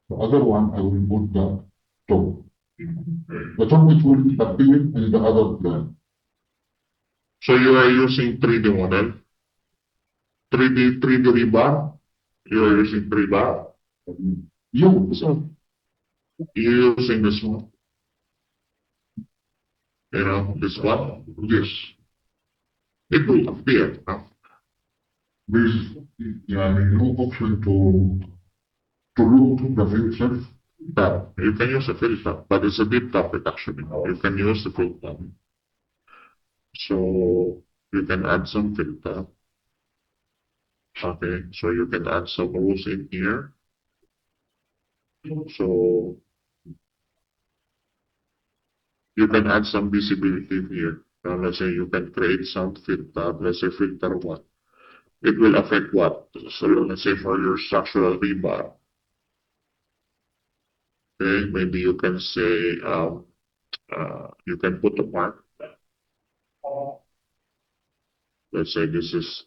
The other one, I will put the top. The top it will appear in the other plan. So you are using 3D model, 3D rebar. You are using rebar. Yeah, so You're using this one. You know, this one. yes, It will appear. No? there's no option to look the future. Tab. You can use a filter, but it's a deep topic actually. You can use the filter. So you can add some filter. Okay, so you can add some rules in here. So you can add some visibility in here. Now, let's say you can create some filter. Let's say filter one. It will affect what? So let's say for your structural rebar. Okay, maybe you can say you can put a mark. Let's say this is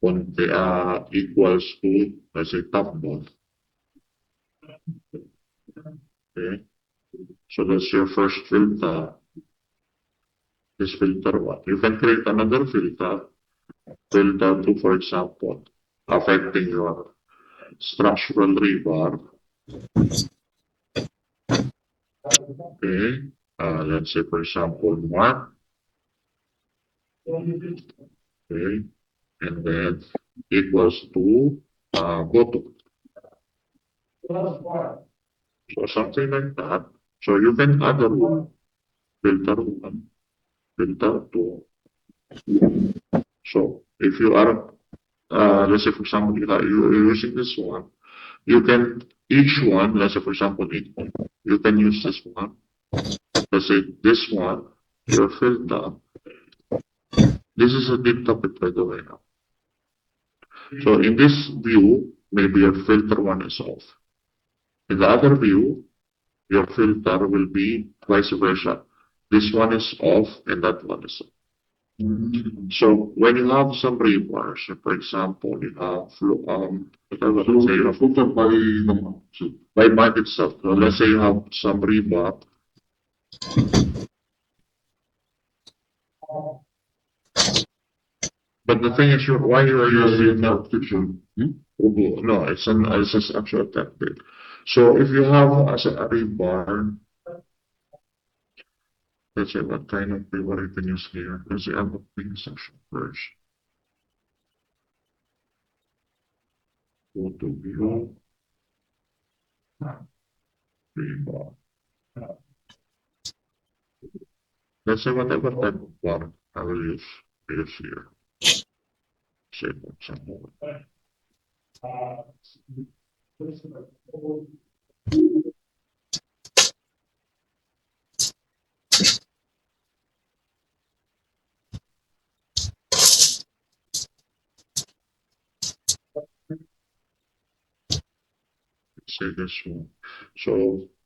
one equals to, let's say, top node. Okay, so that's your first filter. This filter one. You can create another filter. Filter to, for example, affecting your structural rebar. Okay, let's say, for example, mark. Okay, and then equals to bottom. So something like that. So you can add a rule, filter one, filter two. So if you are, let's say for example, you're using this one, you can, each one, let's say for example, you can use this one. Let's say this one, your filter. This is a deep topic by the way now. So in this view, maybe your filter one is off. In the other view, your filter will be vice versa. This one is off and that one is on. So when you have some rebars, for example, you have whatever, let's say you have filter by the by mark itself. So let's say you have some rebar. But the thing is, why you are using fiction. no, it's just actual template. So if you have as a rebar, let's say what kind of rebar you can use here. Let's say I'm a pin section first. Go to view rebar. Let's say whatever type of bar I will use here. Say for example. Say this one. So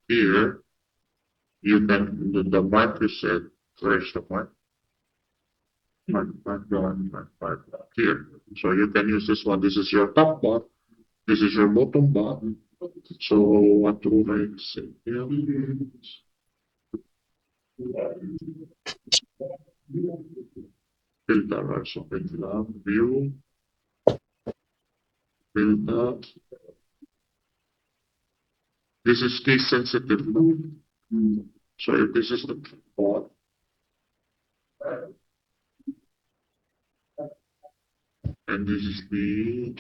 here you can the mark you said, where's the mark? Mark here. So you can use this one. This is your top bar. This is your bottom bar. So what do I say here? Filter also filter view filter. This is case sensitive. So if this is the part, and this is the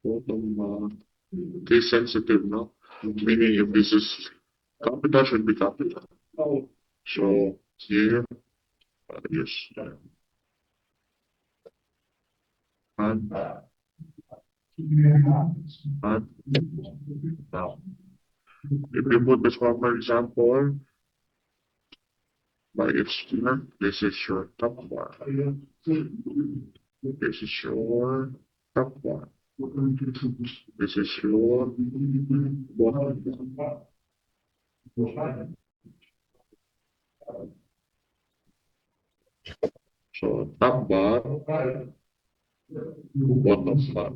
bottom case sensitive, no? Meaning if this is capital should be capital. So here, yes, and now. If you put this one, for example, by its here, this is your top bar. This is your top bar. This is your bottom bar. So top bar, bottom bar.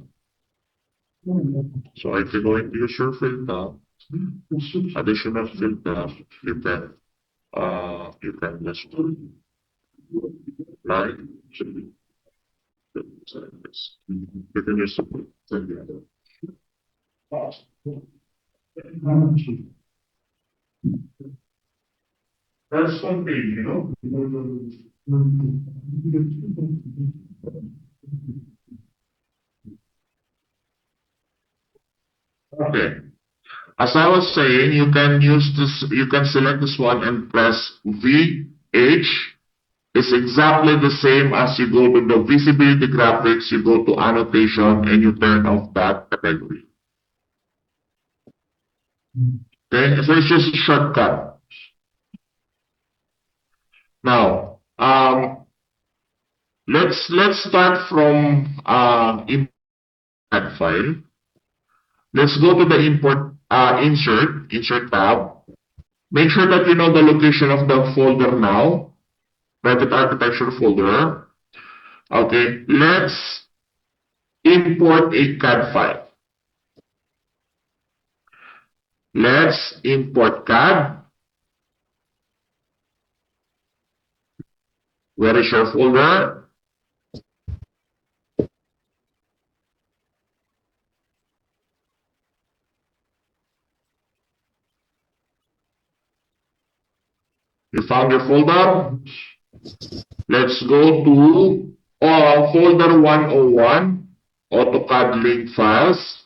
So if you're going to use your filter, additional filter, you can just like this. You can use that's one thing, you know. Okay. As I was saying, you can use this, you can select this one and press VH. It's exactly the same as you go to the visibility graphics, you go to annotation, and you turn off that category. Okay, so it's just a shortcut. Now, let's start from import file. Let's go to the import insert tab. Make sure that you know the location of the folder now, Revit architecture folder. Okay, let's import a CAD file. Let's import CAD. Where is your folder? You found your folder? Let's go to folder 101, AutoCAD link files.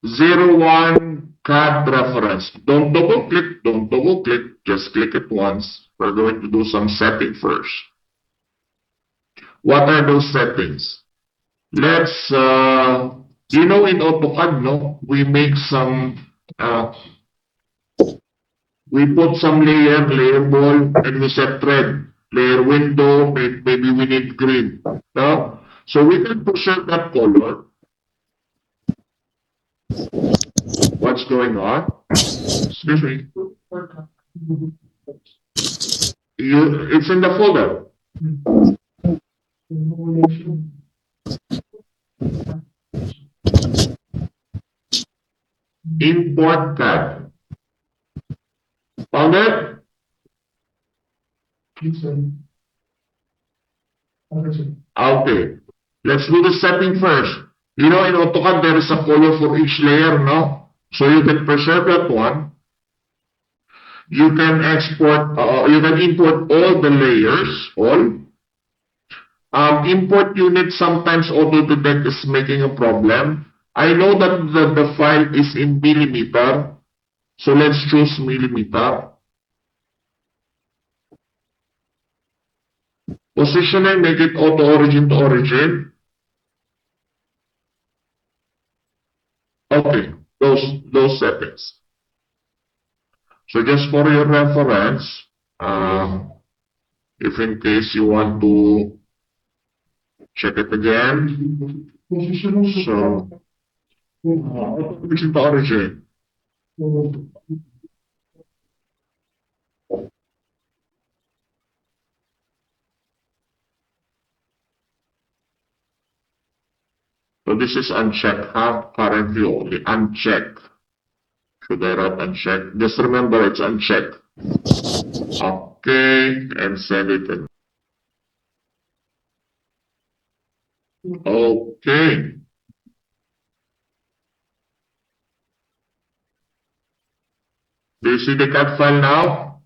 01 CAD reference. Don't double click, just click it once. We're going to do some setting first. What are those settings? Let's, you know, in AutoCAD, no, we make some, we put some layer ball, and we set thread. Layer window, maybe we need green. No? So we can preserve that color. What's going on? Excuse me. It's in the folder. Import CAD. Found it? Okay. Let's do the setting first. You know, in AutoCAD, there is a color for each layer, no? So you can preserve that one. You can export, you can import all the layers, all. Import unit, sometimes auto-detect is making a problem. I know that the file is in millimeter, so let's choose millimeter. Positioning, make it auto origin to origin. Okay, those settings. So just for your reference, if in case you want to check it again, so origin to origin. So this is unchecked, currently only unchecked. Should I write unchecked? Just remember it's unchecked. Okay, and send it in. Okay. Do you see the CAD file now?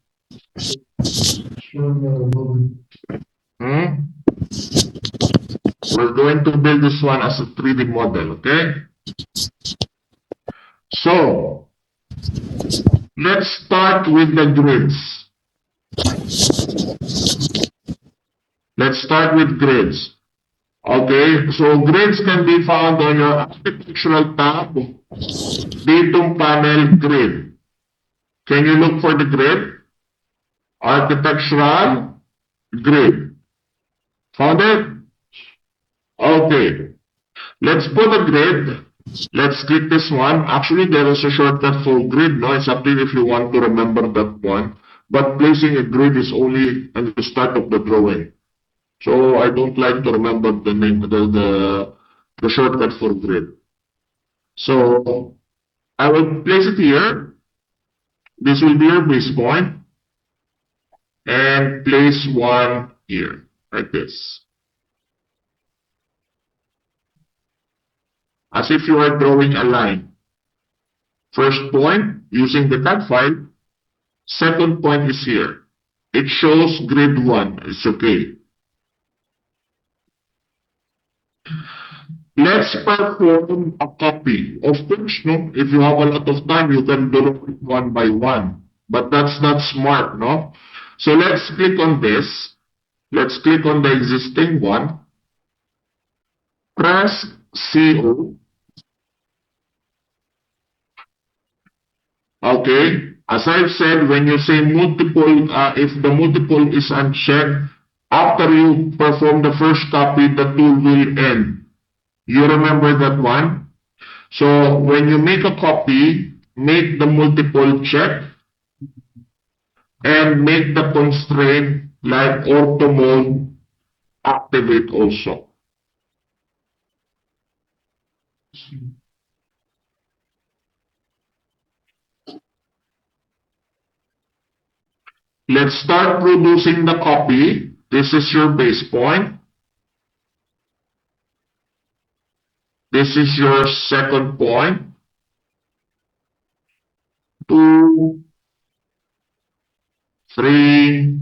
We're going to build this one as a 3D model, okay? So, let's start with the grids. Let's start with grids. Okay, so grids can be found on your architectural tab, datum panel grid. Can you look for the grid? Architectural grid. Found it? Okay. Let's put a grid. Let's click this one. Actually, there is a shortcut for grid. No, it's up to you if you want to remember that one. But placing a grid is only at the start of the drawing. So I don't like to remember the name, the shortcut for grid. So I will place it here. This will be your base point, and place one here, like this. As if you are drawing a line. First point, using the CAD file. Second point is here. It shows grid 1. It's okay. Let's perform a copy. Of course, no? If you have a lot of time, you can do it one by one. But that's not smart, no? So let's click on this. Let's click on the existing one. Press CO. Okay. As I've said, when you say multiple, if the multiple is unchecked, after you perform the first copy, the tool will end. You remember that one? So when you make a copy, make the multiple check and make the constraint like ortho mode activate also. Let's start producing the copy. This is your base point. This is your second point. 2, 3,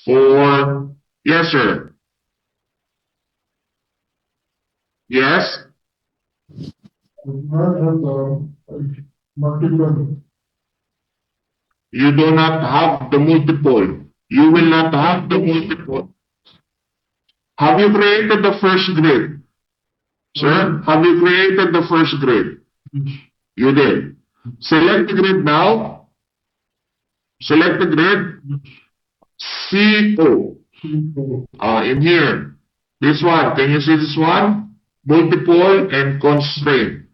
4. Yes, sir. Yes. You do not have the multiple. You will not have the multiple. Have you created the first grid? Sir, have you created the first grid? You did. Select the grid now. Select the grid. CO. In here. This one. Can you see this one? Multiple and constraint.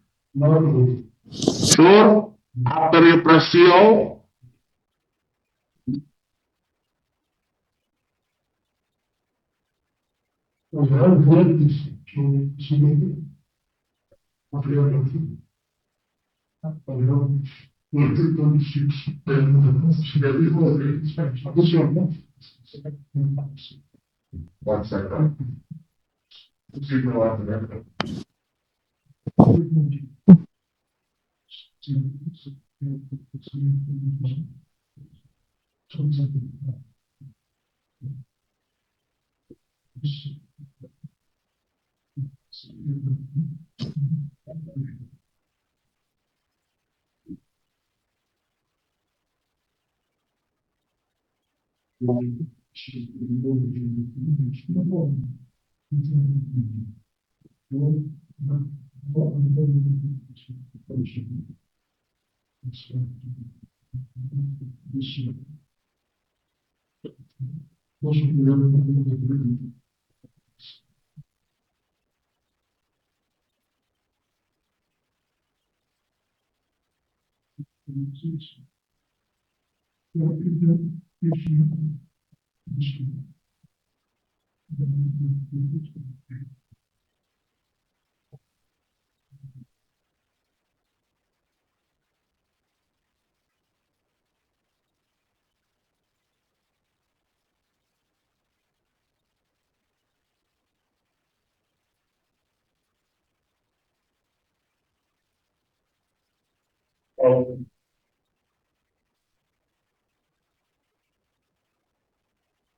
Sure. After you press CO, one second.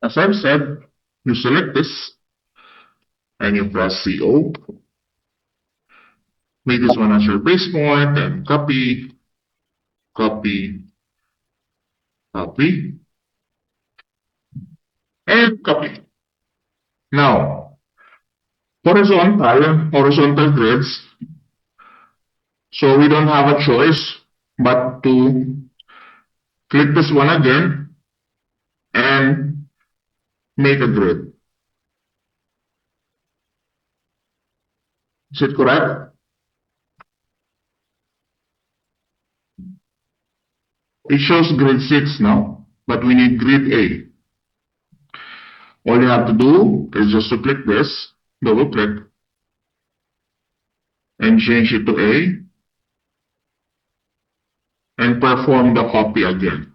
As I've said, you select this and you press CO. Make this one as your base point and copy, copy, copy, and copy. Now, horizontal grids. So we don't have a choice but to click this one again and make a grid. Is it correct? It shows grid 6 now, but we need grid A. All you have to do is just to click this, double click, and change it to A, and perform the copy again.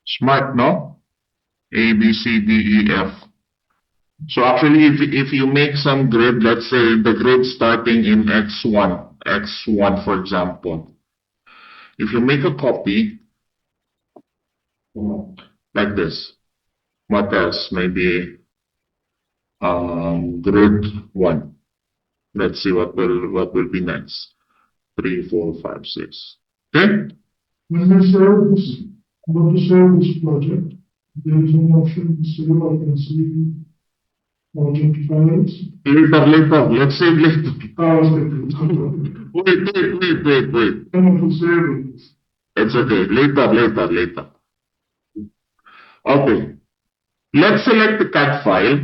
Smart, no? A, B, C, D, E, F. So actually, if you make some grid, let's say the grid starting in X1 for example, if you make a copy like this, what else? Maybe grid 1. Let's see what will be next. 3, 4, 5, 6. Okay? When they save this, when to save this project, there is an option to save or cancel project files. Later. Let's save later. Okay. Wait. Then to save it. It's okay. Later. Okay. Let's select the CAD file.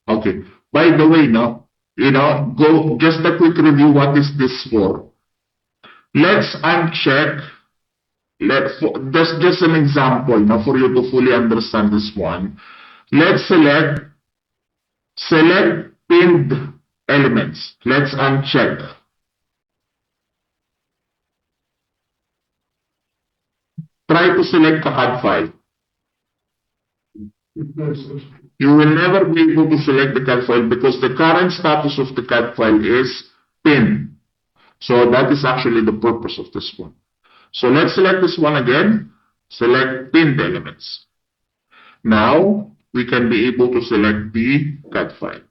Okay. By the way, go just a quick review. What is this for? Let's uncheck. Just an example, for you to fully understand this one. Let's select pinned elements. Let's uncheck. Try to select a CAD file. You will never be able to select the CAD file because the current status of the CAD file is pinned. So that is actually the purpose of this one. So let's select this one again. Select pinned elements. Now we can be able to select the CAD file.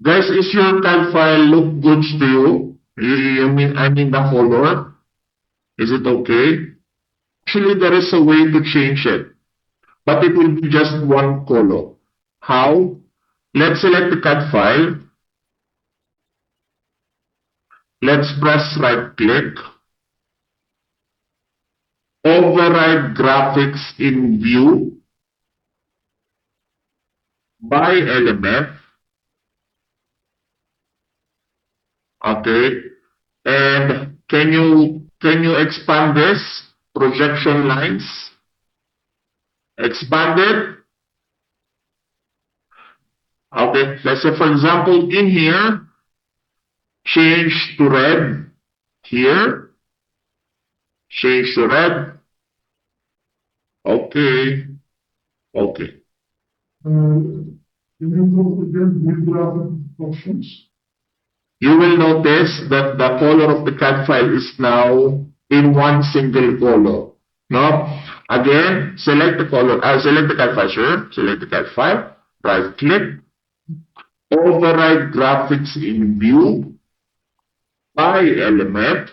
Guys, is your CAD file look good to you? I mean the color? Is it okay? Actually, there is a way to change it, but it will be just one color. How? Let's select the CAD file. Let's press right click. Override graphics in view by element. Okay. And can you expand this? Projection lines. Expand it. Okay. Let's say for example in here, change to red. Here. Change to red. Okay. Can you go again with graphic options? You will notice that the color of the CAD file is now in one single color. No? Again, select the color. Select the CAD file, sure. Select the CAD file. Right click. Override graphics in view by element.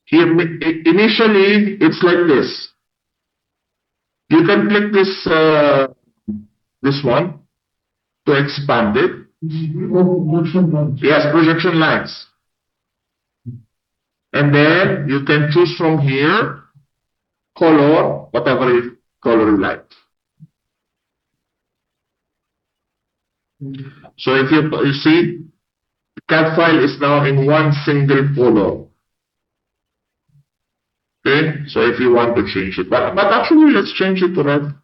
Here, initially, it's like this. You can click this one to expand it. Yes, projection lines. And then you can choose from here color, whatever color you like. So if you see, the CAD file is now in one single color. Okay, so if you want to change it, but actually let's change it to red.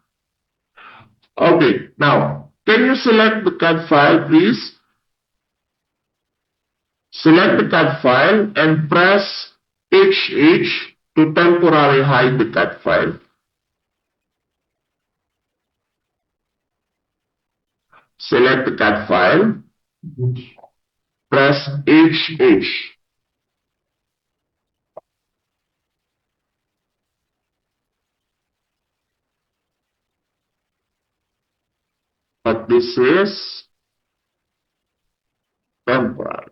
Okay, now can you select the CAD file, please? Select the CAD file and press HH to temporarily hide the CAD file. Select the CAD file. Press HH. But this is temporary.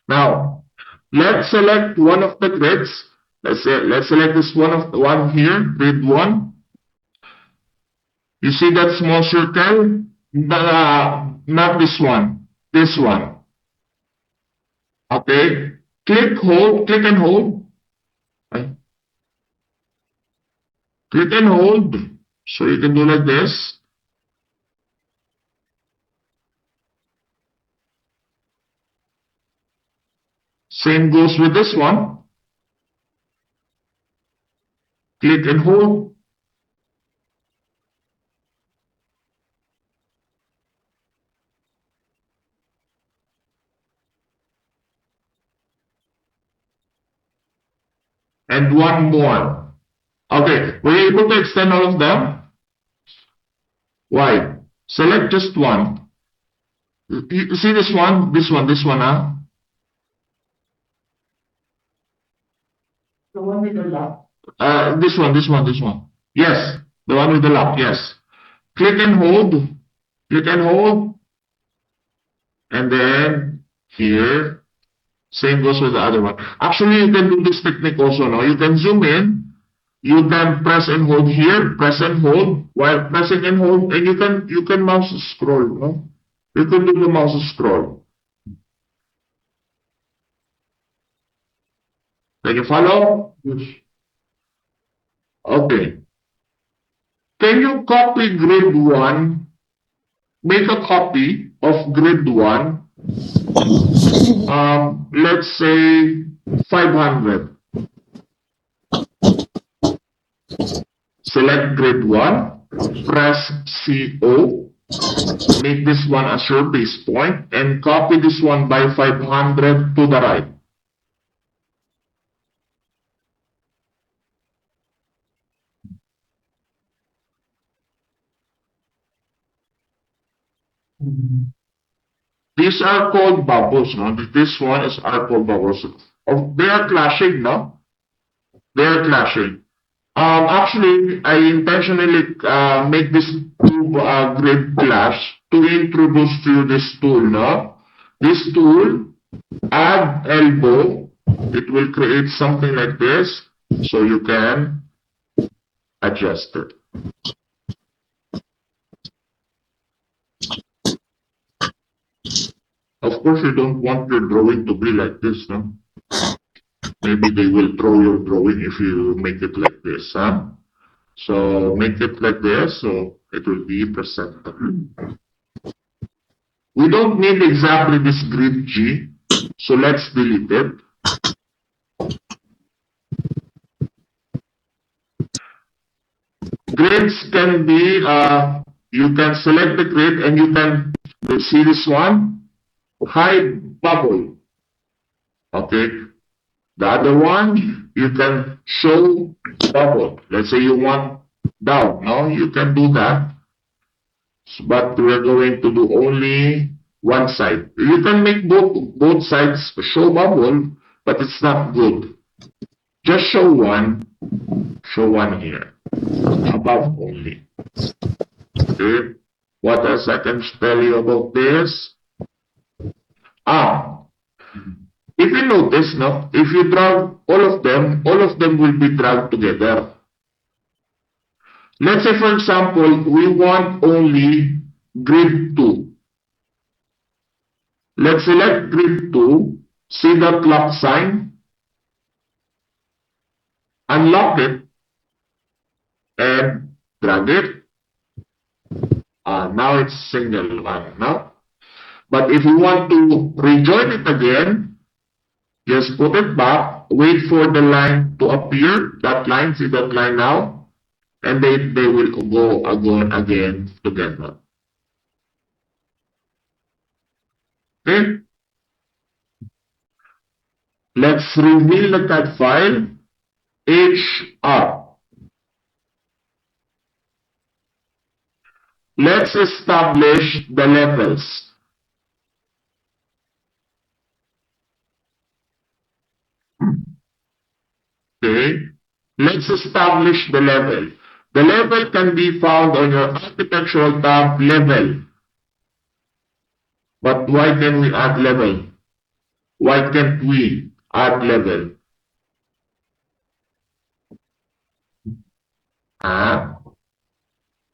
Now, let's select one of the grids. Let's select this one here, grid 1. You see that small circle? Not this one. This one. Okay. Click and hold. Okay. Click and hold. So you can do like this. Same goes with this one. Click and hold. And one more. Okay, were you able to extend all of them? Why? Select just one. You see this one, huh? The one with the lock. This one. Yes, the one with the lock, yes. Click and hold. Click and hold. And then here, same goes with the other one. Actually, you can do this technique also, no? You can zoom in. You can press and hold here, press and hold, while pressing and hold, and you can mouse scroll, no? You can do the mouse scroll. Can you follow? Yes. Okay. Can you copy grid 1? Make a copy of grid 1. Let's say 500. Select grid 1, press CO, make this one as your base point, and copy this one by 500 to the right. These are called bubbles, no? This one is are called bubbles. Oh, they are clashing, no? They are clashing. Actually, I intentionally make this two grid clash to introduce to you this tool, no? This tool, add elbow, it will create something like this, so you can adjust it. Of course, you don't want your drawing to be like this, no? Maybe they will throw your drawing if you make it like this, huh? So make it like this, so it will be presentable. We don't need exactly this grid G, so let's delete it. Grids can be, you can select the grid and you can see this one, hide bubble. Okay. The other one, you can show bubble. Let's say you want down. No, you can do that. But we're going to do only one side. You can make both sides show bubble, but it's not good. Just show one here. Above only. Okay. What else I can tell you about this? If you notice, no, if you drag all of them will be dragged together. Let's say, for example, we want only grid 2. Let's select grid 2, see the clock sign, unlock it, and drag it. Now it's single one, no? But if you want to rejoin it again, just put it back, wait for the line to appear, that line, see that line now? And they will go again together. Okay? Let's reveal the CAD file, HR. Let's establish the levels. Okay? Let's establish the level. The level can be found on your architectural tab, level. But why can we add level? Why can't we add level?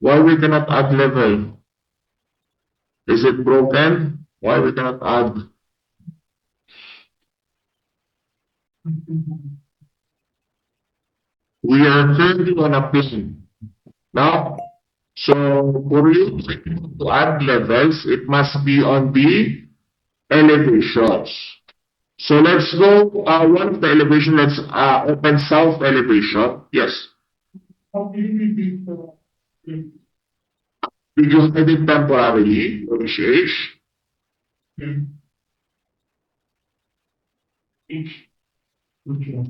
Why we cannot add level? Is it broken? Why we cannot add? We are currently on a plane. Now, so for you to add levels, it must be on the elevations. So let's go, one of the elevation, let's open south elevation. Yes. How do you repeat the Did you hide it temporarily, Abhishek? each? Okay.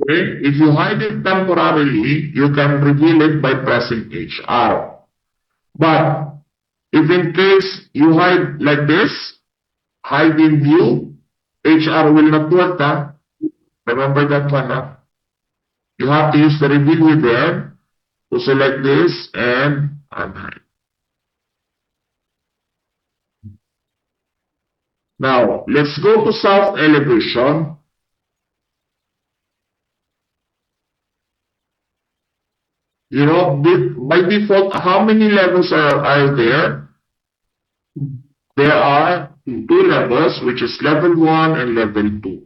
Okay? If you hide it temporarily, you can reveal it by pressing HR. But if in case you hide like this, hide in view, HR will not work. Huh? Remember that one. Huh? You have to use the reveal within to select this and unhide. Now, let's go to south elevation. You know, by default, how many levels are there? There are two levels, which is level 1 and level 2.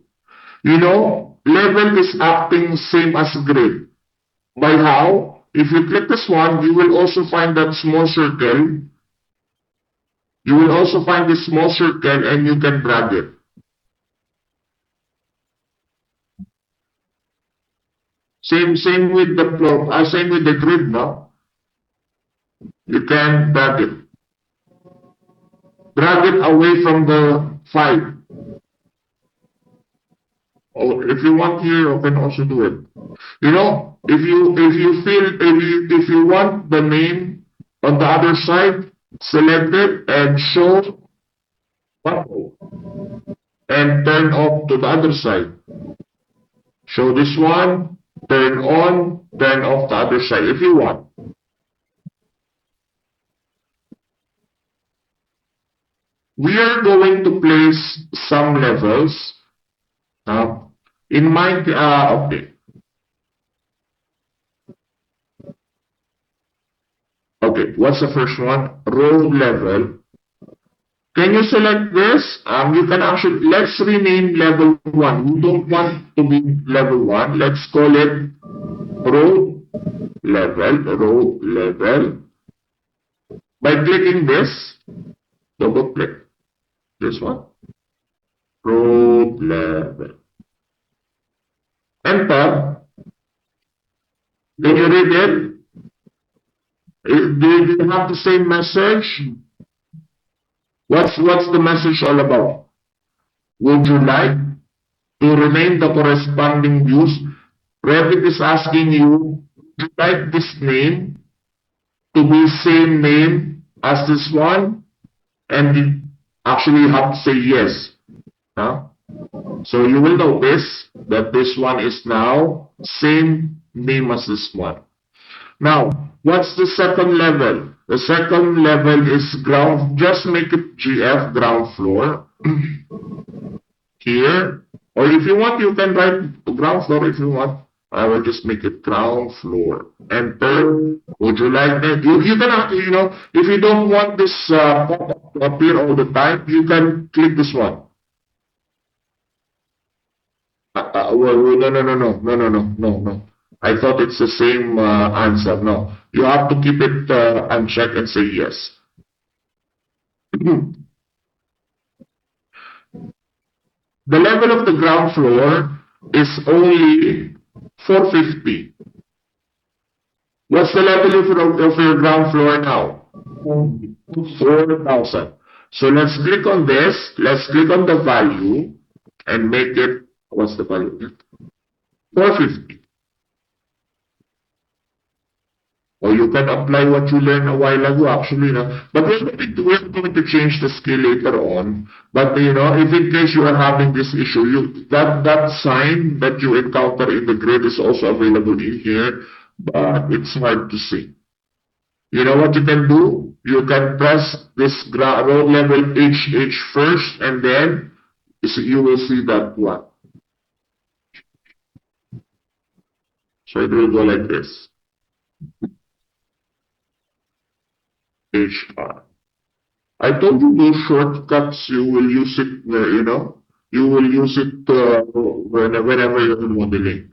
You know, level is acting same as grid. By how? If you click this one, you will also find that small circle. You will also find this small circle and you can drag it. Same with the floor, same with the grid, no? You can drag it. Drag it away from the file. Or if you want here, you can also do it. You know, if you want the name on the other side, select it and show bubble and turn off to the other side. Show this one, turn on, turn off the other side if you want. We are going to place some levels. In my, okay. Okay, what's the first one? Row level. Can you select this? You can actually, let's rename level 1. We don't want to be level 1. Let's call it row level. By clicking this, double click this one, row level. Enter. Can you read it? Do you have the same message? What's the message all about? Would you like to rename the corresponding views? Revit is asking you, would you like this name to be same name as this one? And you actually have to say yes. Huh? So you will notice that this one is now same name as this one. Now, what's the second level? The second level is ground. Just make it GF, ground floor. Here. Or if you want, you can write ground floor if you want. I will just make it ground floor. Enter. Would you like that? You can, you know, if you don't want this pop-up to appear all the time, you can click this one. No. I thought it's the same answer. No, you have to keep it unchecked and say yes. The level of the ground floor is only 450. What's the level of your ground floor now? 4,000. So let's click on this. Let's click on the value and make it, what's the value? 450. Or you can apply what you learned a while ago, actually. No? But we're going to change the skill later on. But, you know, if in case you are having this issue, that sign that you encounter in the grid is also available in here, but it's hard to see. You know what you can do? You can press this row level HH first, and then you will see that one. So it will go like this. HR. I told you those shortcuts, you will use it, you will use it whenever you're modeling.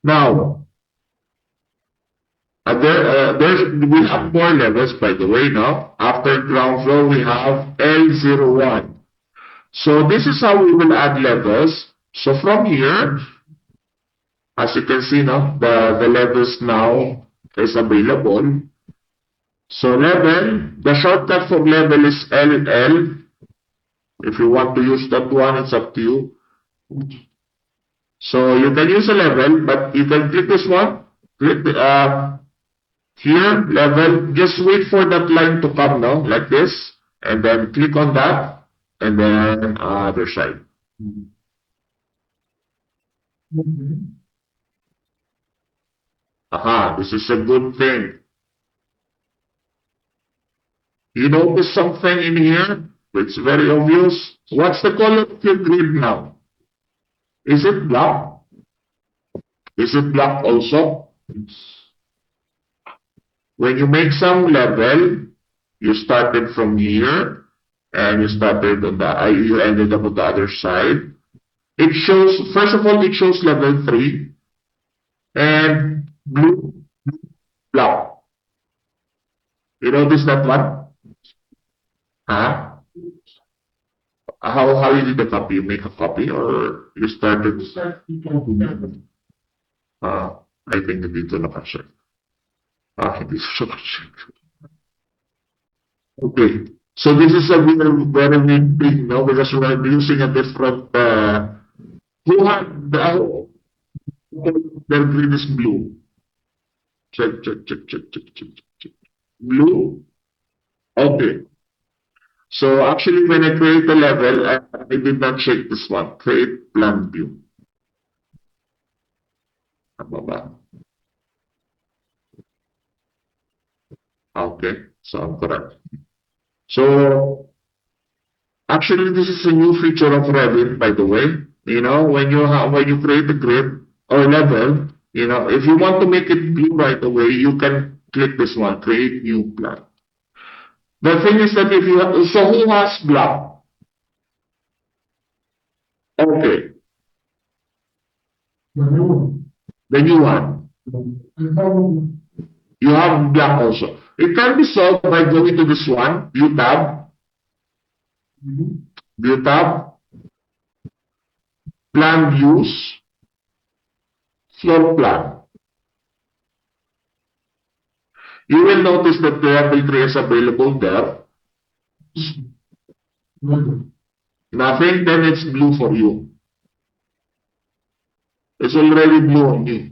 Now, we have more levels, by the way, now. After ground floor, we have L01. So this is how we will add levels. So from here, as you can see now, the levels now is available. So level, the shortcut for level is LL. If you want to use that one, it's up to you. So you can use a level, but you can click this one. Click here, level. Just wait for that line to come now, like this. And then click on that. And then other side. Aha, this is a good thing. You notice something in here? It's very obvious. What's the color of your grid now? Is it black? Is it black also? When you make some level, you started from here, and you started on you ended up on the other side. It shows, first of all, it shows level 3, and blue, black. You notice that one? Huh? How you did the copy? You make a copy or you started? I think dito nakasya. Hindi siya nakasya. Okay. So this is a very, very big thing, no? Because we're using a different, who had their green is blue. Check. Blue? Okay. So actually, when I create a level, I did not check this one. Create plan view. Okay, so I'm correct. So actually, this is a new feature of Revit, by the way. When you create a grid or level, if you want to make it blue right away, you can click this one, create new plan. The thing is that if you have, so who has black? Okay. The new one. You have black also. It can be solved by going to this one, view tab. View tab. Plan views. Floor plan. You will notice that the level 3 is available there. Nothing, then it's blue for you. It's already blue on you.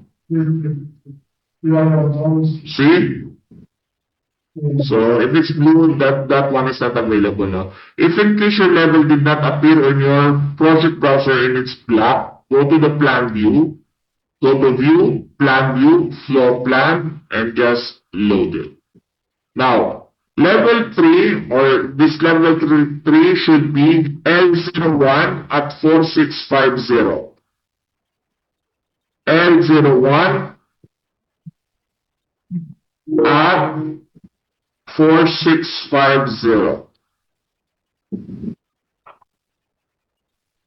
See? So if it's blue, that one is not available now. If in case your level did not appear on your project browser and it's black, go to the plan view. Go to view, plan view, floor plan, and just load it. Now, level 3, or this level 3 should be L01 at 4650. L01 at 4650.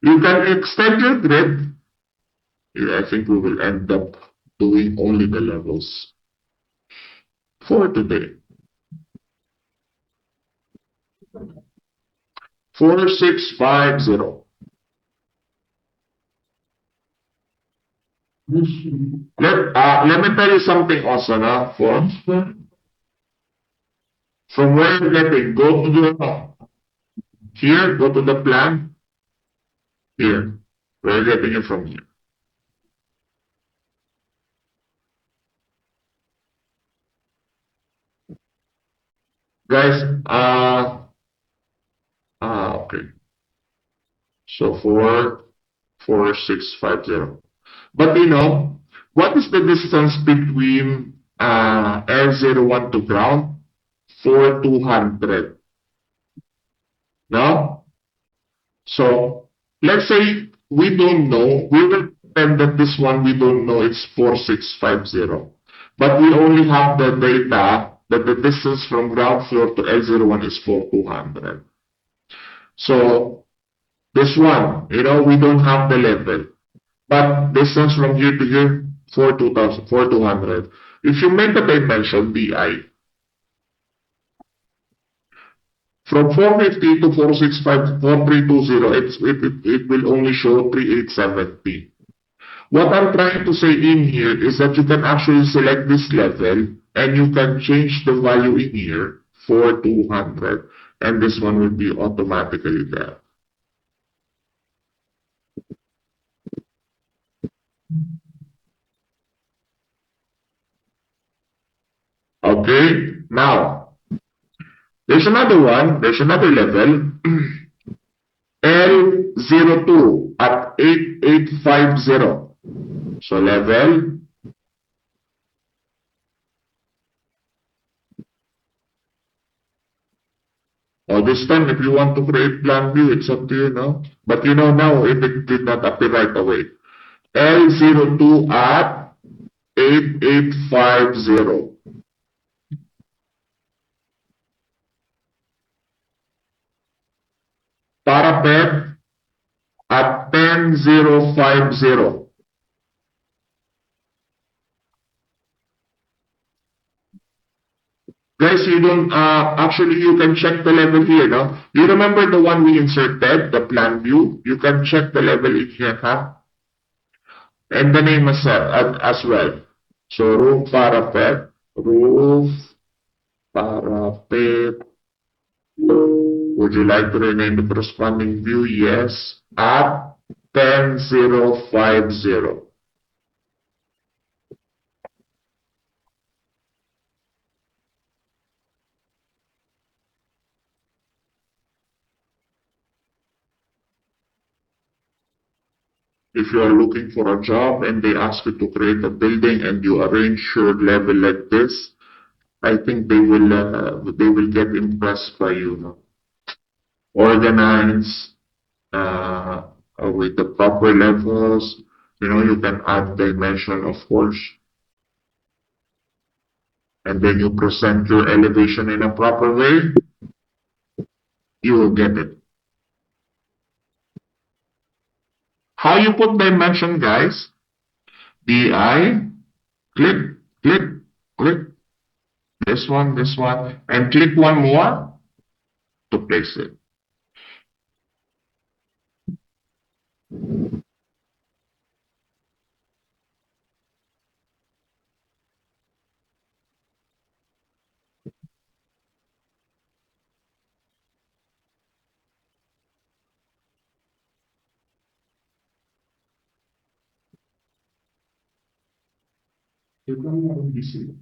You can extend your grid. I think we will end up doing only the levels for today. 4650. Let me tell you something also now. From where you're getting, go to the plan. Here. We're getting it from here. Guys, okay. So 4650. But what is the distance between L01 to ground? 4200. No? So let's say we don't know. We will pretend that this one we don't know it's 4650. But we only have the data that the distance from ground floor to L01 is 4200. So this one, we don't have the level. But distance from here to here, 4200. If you make the dimension BI, from 450 to 465, 4320, it will only show 3870. What I'm trying to say in here is that you can actually select this level and you can change the value in here for 200, and this one will be automatically there. Okay, now there's another one, there's another level. L02 at 8850. So level this time, if you want to create plan view, it's up to you now. But now if it did not appear right away. L02 at 8850. Parapet at 10050. Guys, you don't, actually you can check the level here, no? You remember the one we inserted, the plan view? You can check the level in here, huh? And the name as well. So roof parapet. Would you like to rename the corresponding view? Yes. At 10050. If you are looking for a job and they ask you to create a building and you arrange your level like this, I think they will get impressed by you. No? Organize with the proper levels. You can add dimension, of course, and then you present your elevation in a proper way. You will get it. How you put dimension, guys? DI, click, click, click. This one, and click one more to place it. Anong VCO?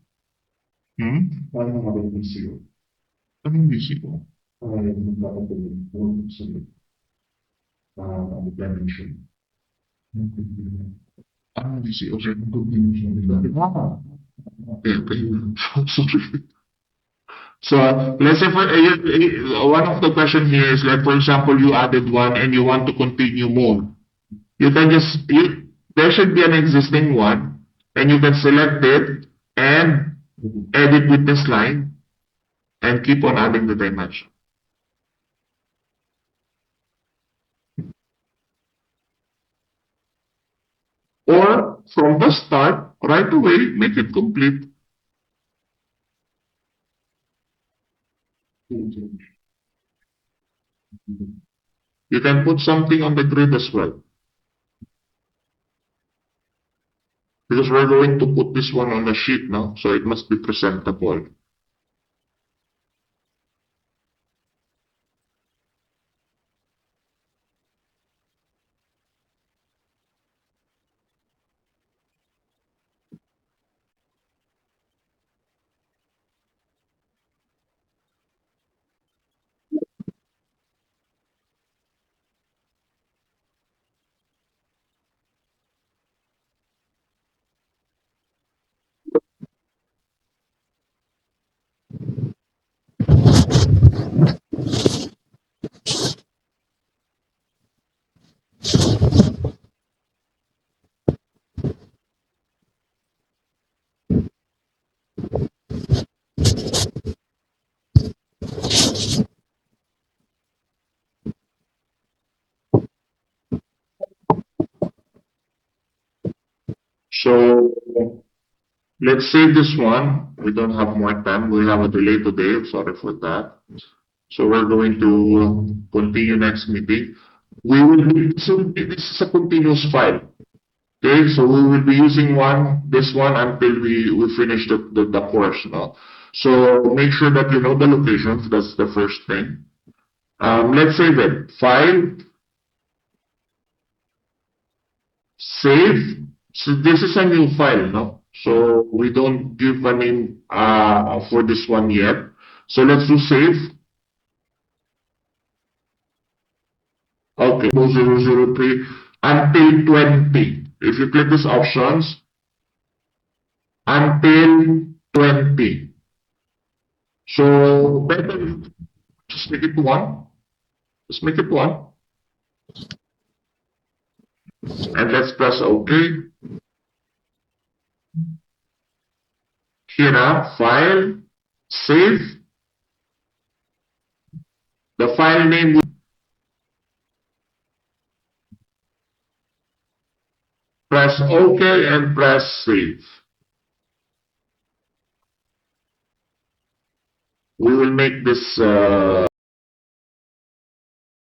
Dimension. Anong VCO? Okay. Sorry. So let's say one of the question here is like, for example, you added one and you want to continue more. You can there should be an existing one and you can select it and edit with this line and keep on adding the dimension. Or from the start, right away, make it complete. You can put something on the grid as well. Because we're going to put this one on a sheet now, so it must be presentable. Let's save this one. We don't have more time. We have a delay today. Sorry for that. So we're going to continue next meeting. We will be, so this is a continuous file. Okay, so we will be using this one until we finish the course, no? So make sure that you know the locations. That's the first thing. Let's save it. File, save. So this is a new file, no? So we don't give a name for this one yet. So let's do save. Okay, 003 until 20. If you click these options, until 20. So better just make it 1. Just make it 1. And let's press OK. Here now, file, save. The file name will press OK and press save. We will make this